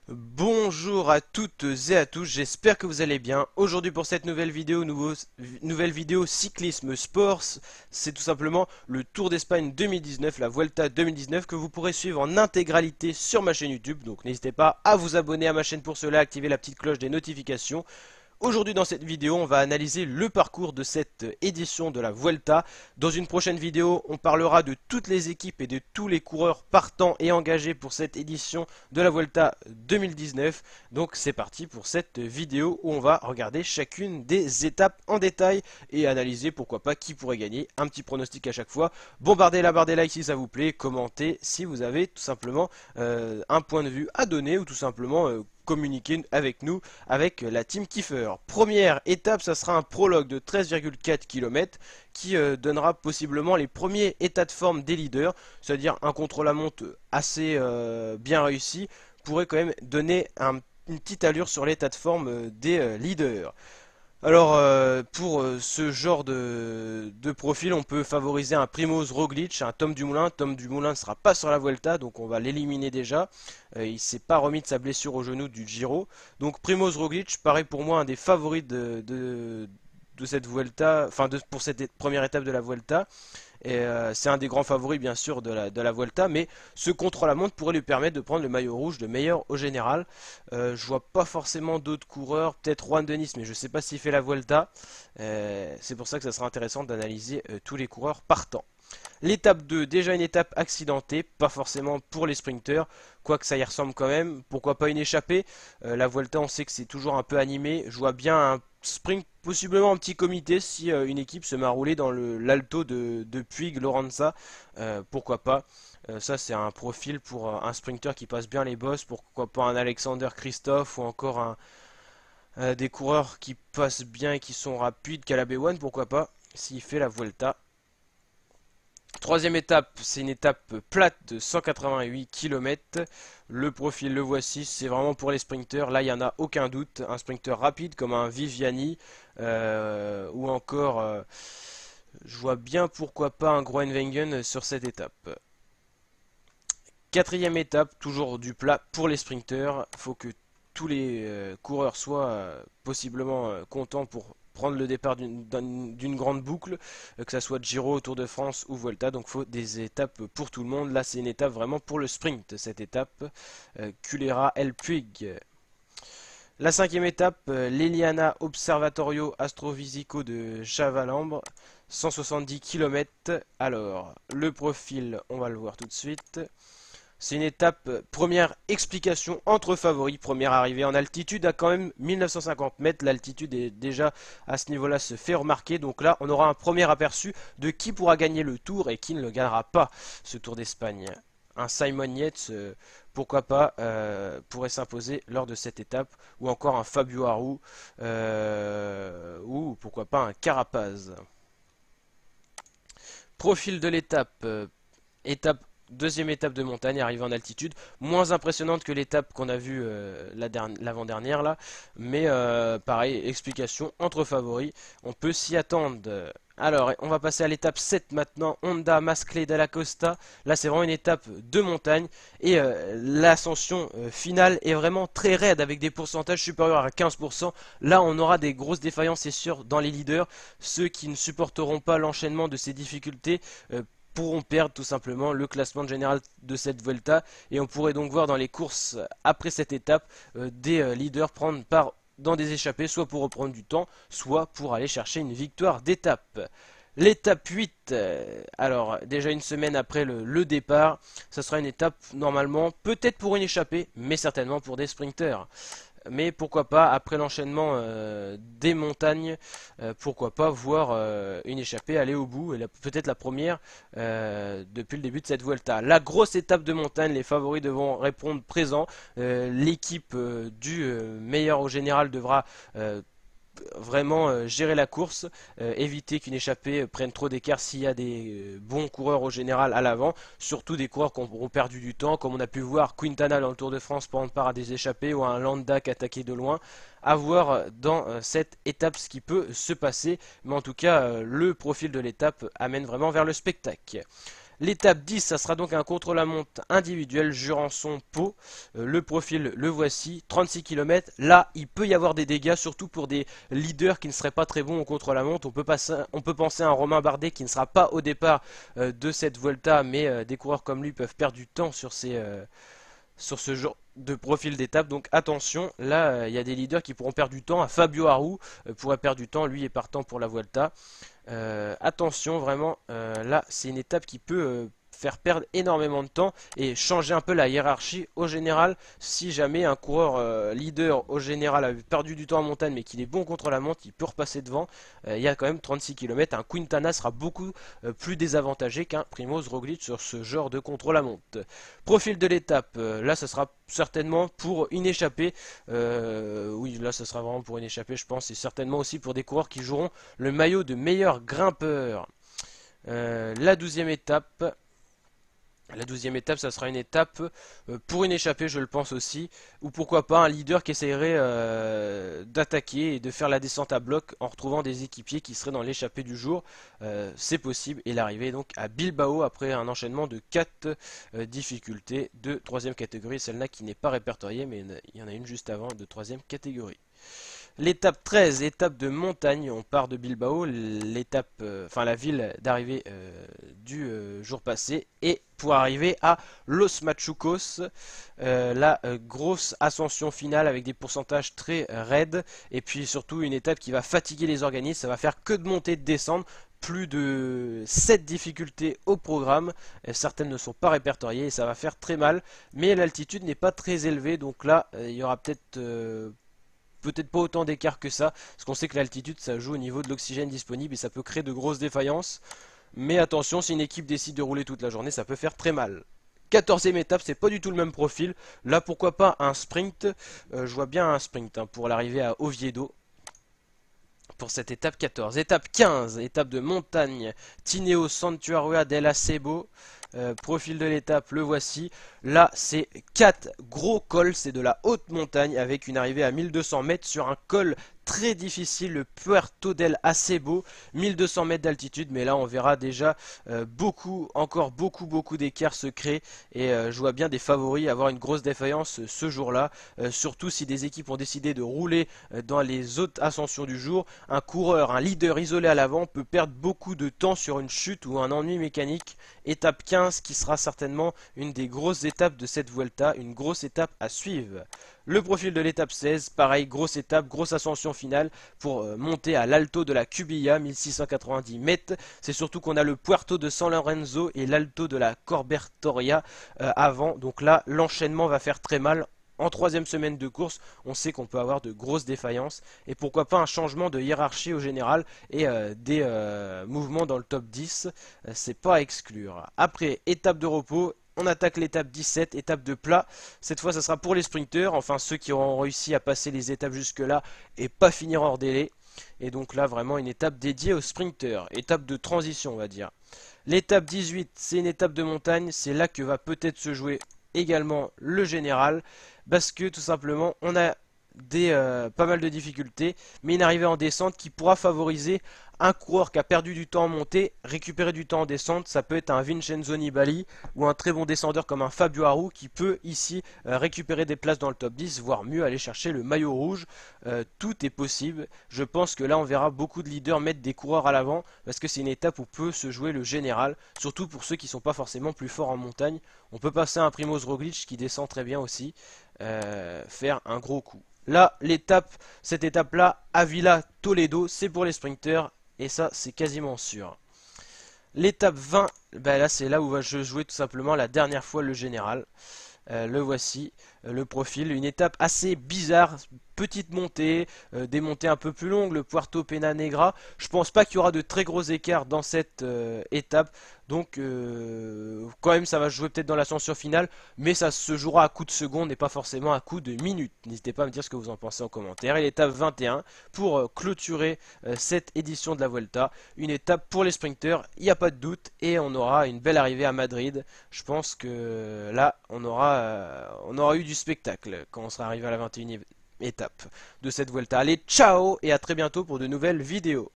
Bonjour à toutes et à tous, j'espère que vous allez bien. Aujourd'hui pour cette nouvelle vidéo, nouvelle vidéo cyclisme sport, c'est tout simplement le Tour d'Espagne 2019, la Vuelta 2019 que vous pourrez suivre en intégralité sur ma chaîne YouTube. Donc n'hésitez pas à vous abonner à ma chaîne pour cela, activer la petite cloche des notifications. Aujourd'hui dans cette vidéo, on va analyser le parcours de cette édition de la Vuelta. Dans une prochaine vidéo, on parlera de toutes les équipes et de tous les coureurs partants et engagés pour cette édition de la Vuelta 2019. Donc c'est parti pour cette vidéo où on va regarder chacune des étapes en détail et analyser pourquoi pas qui pourrait gagner. Un petit pronostic à chaque fois. Bombardez la barre des likes si ça vous plaît, commentez si vous avez tout simplement un point de vue à donner ou tout simplement communiquer avec nous, avec la team Kiefer. Première étape, ça sera un prologue de 13,4 km qui donnera possiblement les premiers états de forme des leaders, c'est-à-dire un contre-la-montre assez bien réussi, pourrait quand même donner une petite allure sur l'état de forme des leaders. Alors, pour ce genre de profil, on peut favoriser un Primoz Roglic, un Tom Dumoulin. Tom Dumoulin ne sera pas sur la Vuelta, donc on va l'éliminer déjà. Il s'est pas remis de sa blessure au genou du Giro. Donc Primoz Roglic paraît pour moi un des favoris de cette Vuelta, enfin pour cette première étape de la Vuelta. Et c'est un des grands favoris bien sûr de la Vuelta, mais ce contre-la-montre pourrait lui permettre de prendre le maillot rouge de meilleur au général. Je vois pas forcément d'autres coureurs, peut-être Juan Denis, mais je sais pas s'il fait la Vuelta. C'est pour ça que ça sera intéressant d'analyser tous les coureurs partants. L'étape 2, déjà une étape accidentée, pas forcément pour les sprinteurs, quoique ça y ressemble quand même. Pourquoi pas une échappée? La Vuelta, on sait que c'est toujours un peu animé. Je vois bien un sprint, possiblement un petit comité, si une équipe se met à rouler dans l'alto de Puig-Lorenza. Pourquoi pas? Ça, c'est un profil pour un sprinter qui passe bien les bosses. Pourquoi pas un Alexander Christophe ou encore des coureurs qui passent bien et qui sont rapides, Calabé-One, pourquoi pas, s'il fait la Vuelta. Troisième étape, c'est une étape plate de 188 km. Le profil, le voici, c'est vraiment pour les sprinteurs. Là, il n'y en a aucun doute. Un sprinter rapide comme un Viviani ou encore, je vois bien pourquoi pas un Groenewegen sur cette étape. Quatrième étape, toujours du plat pour les sprinteurs. Il faut que tous les coureurs soient possiblement contents pour prendre le départ d'une grande boucle, que ce soit Giro, Tour de France ou Vuelta. Donc il faut des étapes pour tout le monde. Là, c'est une étape vraiment pour le sprint, cette étape. Culera El Puig. La cinquième étape, l'Eliana Observatorio Astrovisico de Chavalambre, 170 km. Alors, le profil, on va le voir tout de suite. C'est une étape, première explication entre favoris, première arrivée en altitude à quand même 1950 mètres. L'altitude est déjà à ce niveau-là se fait remarquer. Donc là, on aura un premier aperçu de qui pourra gagner le tour et qui ne le gagnera pas, ce Tour d'Espagne. Un Simon Yates, pourquoi pas, pourrait s'imposer lors de cette étape. Ou encore un Fabio Aru, ou pourquoi pas un Carapaz. Profil de l'étape. Deuxième étape de montagne, arrivée en altitude, moins impressionnante que l'étape qu'on a vue l'avant-dernière là, mais pareil, explication entre favoris, on peut s'y attendre. Alors, on va passer à l'étape 7 maintenant, Honda Masclé della Costa. Là, c'est vraiment une étape de montagne et l'ascension finale est vraiment très raide avec des pourcentages supérieurs à 15%. Là, on aura des grosses défaillances, c'est sûr, dans les leaders. Ceux qui ne supporteront pas l'enchaînement de ces difficultés pourront perdre tout simplement le classement général de cette Vuelta et on pourrait donc voir dans les courses après cette étape des leaders prendre part dans des échappées soit pour reprendre du temps soit pour aller chercher une victoire d'étape. L'étape 8, alors déjà une semaine après le départ, ça sera une étape normalement peut-être pour une échappée mais certainement pour des sprinters. Mais pourquoi pas, après l'enchaînement des montagnes, pourquoi pas voir une échappée aller au bout, et peut-être la première depuis le début de cette Vuelta. La grosse étape de montagne, les favoris devront répondre présent. L'équipe du meilleur au général devra vraiment gérer la course, éviter qu'une échappée prenne trop d'écart s'il y a des bons coureurs au général à l'avant, surtout des coureurs qui auront perdu du temps, comme on a pu voir Quintana dans le Tour de France prendre part à des échappées ou un Landa qui attaquait de loin. À voir dans cette étape ce qui peut se passer, mais en tout cas le profil de l'étape amène vraiment vers le spectacle. L'étape 10, ça sera donc un contre-la-montre individuel Jurançon-Pau. Le profil, le voici, 36 km. Là, il peut y avoir des dégâts, surtout pour des leaders qui ne seraient pas très bons au contre-la-montre. On peut penser à un Romain Bardet qui ne sera pas au départ de cette Vuelta, mais des coureurs comme lui peuvent perdre du temps sur ce genre de profil d'étape. Donc attention, là il y a des leaders qui pourront perdre du temps. Fabio Aru pourrait perdre du temps, lui est partant pour la Vuelta. Attention vraiment, là c'est une étape qui peut faire perdre énormément de temps et changer un peu la hiérarchie au général. Si jamais un coureur leader au général a perdu du temps en montagne mais qu'il est bon contre la montre, il peut repasser devant. Il y a quand même 36 km. Un Quintana sera beaucoup plus désavantagé qu'un Primož Roglic sur ce genre de contrôle à montre. Profil de l'étape, là ça sera certainement pour une échappée. Oui, là ça sera vraiment pour une échappée je pense, et certainement aussi pour des coureurs qui joueront le maillot de meilleur grimpeur. La 12e étape. La 12e étape, ça sera une étape pour une échappée, je le pense aussi, ou pourquoi pas un leader qui essayerait d'attaquer et de faire la descente à bloc en retrouvant des équipiers qui seraient dans l'échappée du jour. C'est possible, et l'arrivée donc à Bilbao après un enchaînement de 4 difficultés de 3e catégorie, celle-là qui n'est pas répertoriée, mais il y en a une juste avant de 3e catégorie. L'étape 13, étape de montagne, on part de Bilbao, l'étape, enfin la ville d'arrivée du jour passé, et pour arriver à Los Machucos, la grosse ascension finale avec des pourcentages très raides, et puis surtout une étape qui va fatiguer les organismes, ça va faire que de monter et de descendre. Plus de 7 difficultés au programme, certaines ne sont pas répertoriées et ça va faire très mal, mais l'altitude n'est pas très élevée, donc là il y aura peut-être pas autant d'écart que ça, parce qu'on sait que l'altitude ça joue au niveau de l'oxygène disponible et ça peut créer de grosses défaillances. Mais attention, si une équipe décide de rouler toute la journée, ça peut faire très mal. 14e étape, c'est pas du tout le même profil. Là, pourquoi pas un sprint. Je vois bien un sprint hein, pour l'arrivée à Oviedo. Pour cette étape 14. Étape 15, étape de montagne. Tineo Santuaria del Acebo. Profil de l'étape, le voici. Là, c'est 4 gros cols, c'est de la haute montagne avec une arrivée à 1200 mètres sur un col très difficile, le Puerto del Acebo, 1200 mètres d'altitude, mais là on verra déjà encore beaucoup d'écarts se créer et je vois bien des favoris avoir une grosse défaillance ce jour-là, surtout si des équipes ont décidé de rouler dans les autres ascensions du jour. Un coureur, un leader isolé à l'avant peut perdre beaucoup de temps sur une chute ou un ennui mécanique. Étape 15 qui sera certainement une des grosses étapes de cette Vuelta, une grosse étape à suivre. Le profil de l'étape 16, pareil, grosse étape, grosse ascension finale pour monter à l'Alto de la Cubilla, 1690 mètres. C'est surtout qu'on a le Puerto de San Lorenzo et l'Alto de la Corbertoria avant. Donc là, l'enchaînement va faire très mal. En 3e semaine de course, on sait qu'on peut avoir de grosses défaillances. Et pourquoi pas un changement de hiérarchie au général et des mouvements dans le top 10. C'est pas à exclure. Après, étape de repos. On attaque l'étape 17, étape de plat. Cette fois, ça sera pour les sprinteurs, enfin ceux qui auront réussi à passer les étapes jusque-là et pas finir hors délai. Et donc là, vraiment une étape dédiée aux sprinteurs. Étape de transition, on va dire. L'étape 18, c'est une étape de montagne. C'est là que va peut-être se jouer également le général. Parce que tout simplement, on a pas mal de difficultés, mais une arrivée en descente qui pourra favoriser un coureur qui a perdu du temps en montée, récupérer du temps en descente. Ça peut être un Vincenzo Nibali ou un très bon descendeur comme un Fabio Aru qui peut ici récupérer des places dans le top 10, voire mieux aller chercher le maillot rouge. Tout est possible. Je pense que là on verra beaucoup de leaders mettre des coureurs à l'avant parce que c'est une étape où peut se jouer le général, surtout pour ceux qui ne sont pas forcément plus forts en montagne. On peut passer à un Primož Roglic qui descend très bien aussi, faire un gros coup. Là, cette étape-là, Avila-Toledo, c'est pour les sprinteurs, et ça, c'est quasiment sûr. L'étape 20, ben là, c'est là où va se jouer tout simplement la dernière fois le général. Le voici, le profil, une étape assez bizarre, petite montée, des montées un peu plus longues, le Puerto Pena Negra. Je pense pas qu'il y aura de très gros écarts dans cette étape, donc quand même ça va se jouer peut-être dans l'ascension finale, mais ça se jouera à coup de secondes et pas forcément à coup de minutes. N'hésitez pas à me dire ce que vous en pensez en commentaire. Et l'étape 21 pour clôturer cette édition de la Vuelta, une étape pour les sprinteurs, il n'y a pas de doute, et on aura une belle arrivée à Madrid. Je pense que là on aura eu du spectacle quand on sera arrivé à la 21e étape de cette Vuelta. Allez, ciao et à très bientôt pour de nouvelles vidéos.